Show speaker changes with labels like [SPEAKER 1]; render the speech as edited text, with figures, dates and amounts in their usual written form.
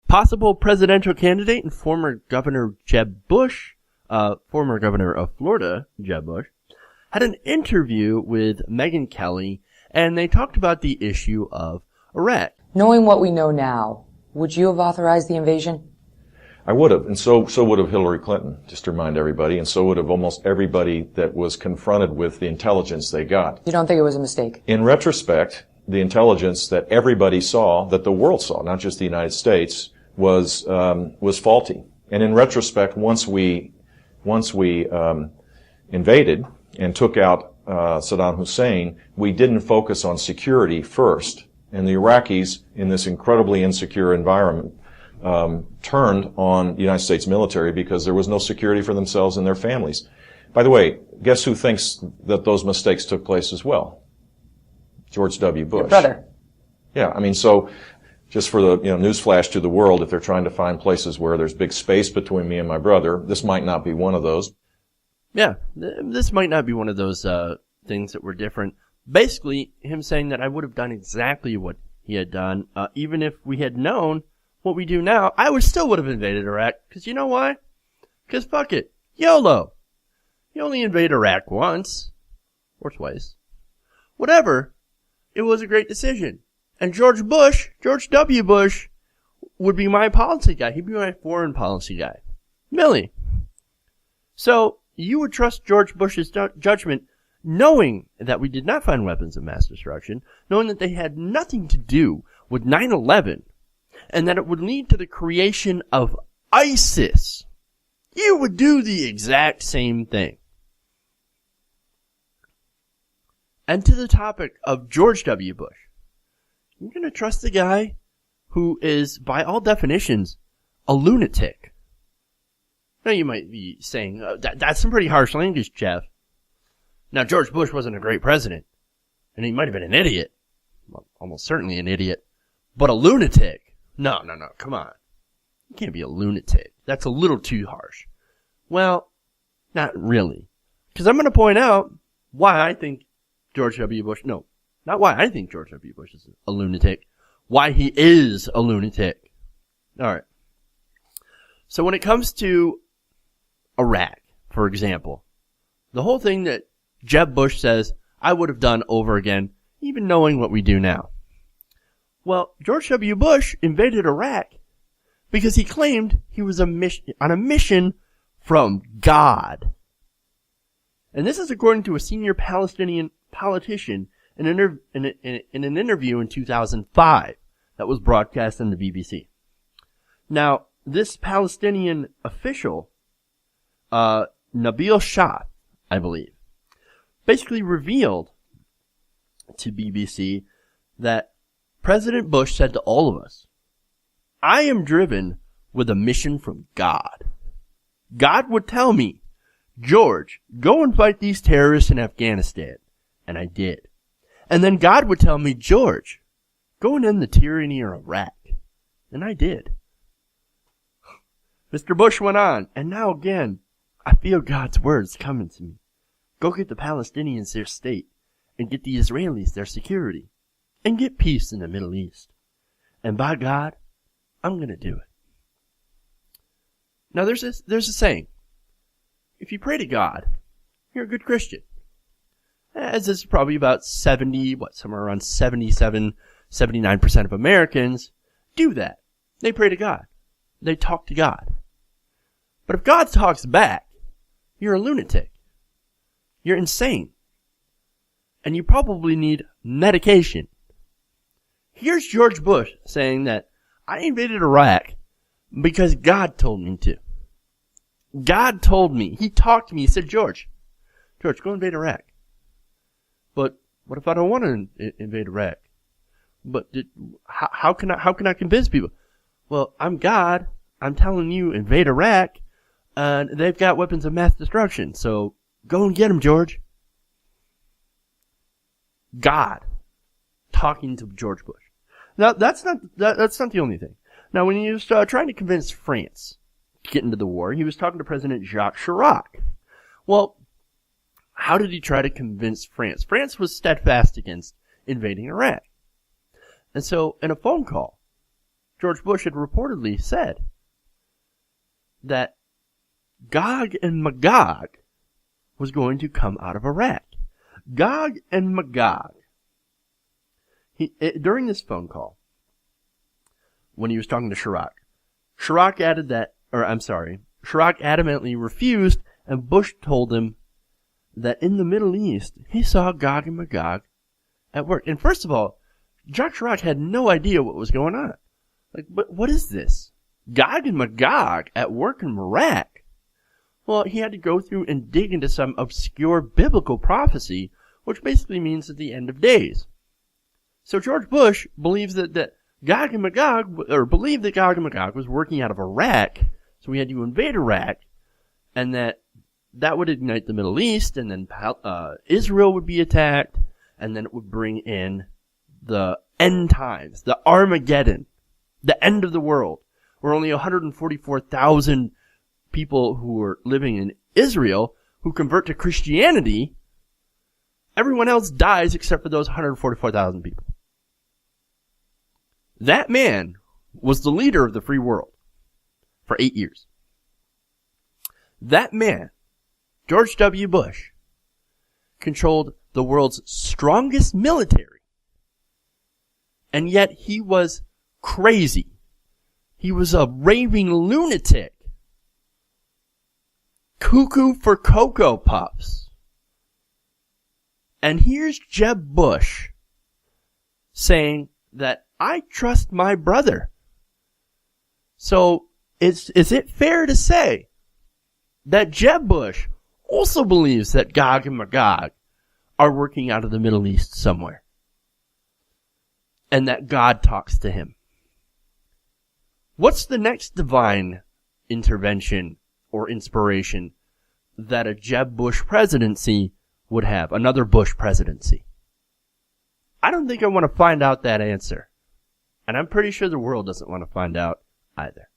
[SPEAKER 1] Possible presidential candidate and former Governor Jeb Bush, former governor of Florida, Jeb Bush, had an interview with Megyn Kelly, and they talked about the issue of Iraq.
[SPEAKER 2] Knowing what we know now, would you have authorized the invasion?
[SPEAKER 3] I would have, and so would have Hillary Clinton, just to remind everybody, and so would have almost everybody that was confronted with the intelligence they got.
[SPEAKER 2] You don't think it was a mistake?
[SPEAKER 3] In retrospect, the intelligence that everybody saw, that the world saw, not just the United States, was faulty. And in retrospect, once we invaded and took out Saddam Hussein, we didn't focus on security first. And the Iraqis, in this incredibly insecure environment, turned on the United States military because there was no security for themselves and their families. By the way, guess who thinks that those mistakes took place as well? George W. Bush.
[SPEAKER 2] Your brother.
[SPEAKER 3] Yeah, I mean, so just for the newsflash to the world, if they're trying to find places where there's big space between me and my brother, this might not be one of those.
[SPEAKER 1] Yeah, this might not be one of those things that were different. Basically, him saying that I would have done exactly what he had done, even if we had known what we do now, I still would have invaded Iraq. Because you know why? Because fuck it. YOLO. You only invade Iraq once. Or twice. Whatever. It was a great decision. And George W. Bush, would be my policy guy. He'd be my foreign policy guy. Millie. So, you would trust George Bush's judgment, knowing that we did not find weapons of mass destruction, knowing that they had nothing to do with 9/11, and that it would lead to the creation of ISIS. You would do the exact same thing. And to the topic of George W. Bush, you're going to trust the guy who is, by all definitions, a lunatic. Now you might be saying, that's some pretty harsh language, Jeff. Now George Bush wasn't a great president, and he might have been an idiot. Well, almost certainly an idiot. But a lunatic? No, come on. You can't be a lunatic. That's a little too harsh. Well, not really. Because I'm going to point out why I think George W. Bush, no, not why I think George W. Bush is a lunatic, why he is a lunatic. Alright. So when it comes to Iraq, for example, the whole thing that Jeb Bush says I would have done over again, even knowing what we do now. Well, George W. Bush invaded Iraq because he claimed he was on a mission from God. And this is according to a senior Palestinian politician in an interview in 2005 that was broadcast on the BBC. Now, this Palestinian official, Nabil Shah, I believe, basically revealed to BBC that President Bush said to all of us, I am driven with a mission from God. God would tell me, George, go and fight these terrorists in Afghanistan. And I did. And then God would tell me, George, go and end the tyranny of Iraq. And I did. Mr. Bush went on, and now again, I feel God's words coming to me. Go get the Palestinians their state, and get the Israelis their security, and get peace in the Middle East. And by God, I'm going to do it. Now there's a saying. If you pray to God, you're a good Christian. As is probably about somewhere around 79% of Americans do that. They pray to God. They talk to God. But if God talks back, you're a lunatic. You're insane. And you probably need medication. Here's George Bush saying that I invaded Iraq because God told me to. God told me. He talked to me. He said, George, go invade Iraq. But what if I don't want to invade Iraq? But how can I convince people? Well, I'm God. I'm telling you, invade Iraq, and they've got weapons of mass destruction. So go and get them, George. God talking to George Bush. Now that's not the only thing. Now when he was trying to convince France to get into the war, he was talking to President Jacques Chirac. Well, how did he try to convince France? France was steadfast against invading Iraq. And so, in a phone call, George Bush had reportedly said that Gog and Magog was going to come out of Iraq. Gog and Magog. During this phone call, when he was talking to Chirac adamantly refused, and Bush told him that in the Middle East, he saw Gog and Magog at work. And first of all, Jacques Chirac had no idea what was going on. Like, but what is this? Gog and Magog at work in Iraq? Well, he had to go through and dig into some obscure biblical prophecy, which basically means at the end of days. So George Bush believes that Gog and Magog, or believed that Gog and Magog was working out of Iraq, so we had to invade Iraq, and that would ignite the Middle East, and then Israel would be attacked, and then it would bring in the end times, the Armageddon, the end of the world, where only 144,000 people who were living in Israel who convert to Christianity, everyone else dies except for those 144,000 people. That man was the leader of the free world for 8 years. That man, George W. Bush, controlled the world's strongest military. And yet he was crazy. He was a raving lunatic. Cuckoo for Cocoa Puffs. And here's Jeb Bush saying that I trust my brother. So is it fair to say that Jeb Bush also believes that Gog and Magog are working out of the Middle East somewhere, and that God talks to him? What's the next divine intervention or inspiration that a Jeb Bush presidency would have? Another Bush presidency? I don't think I want to find out that answer. And I'm pretty sure the world doesn't want to find out either.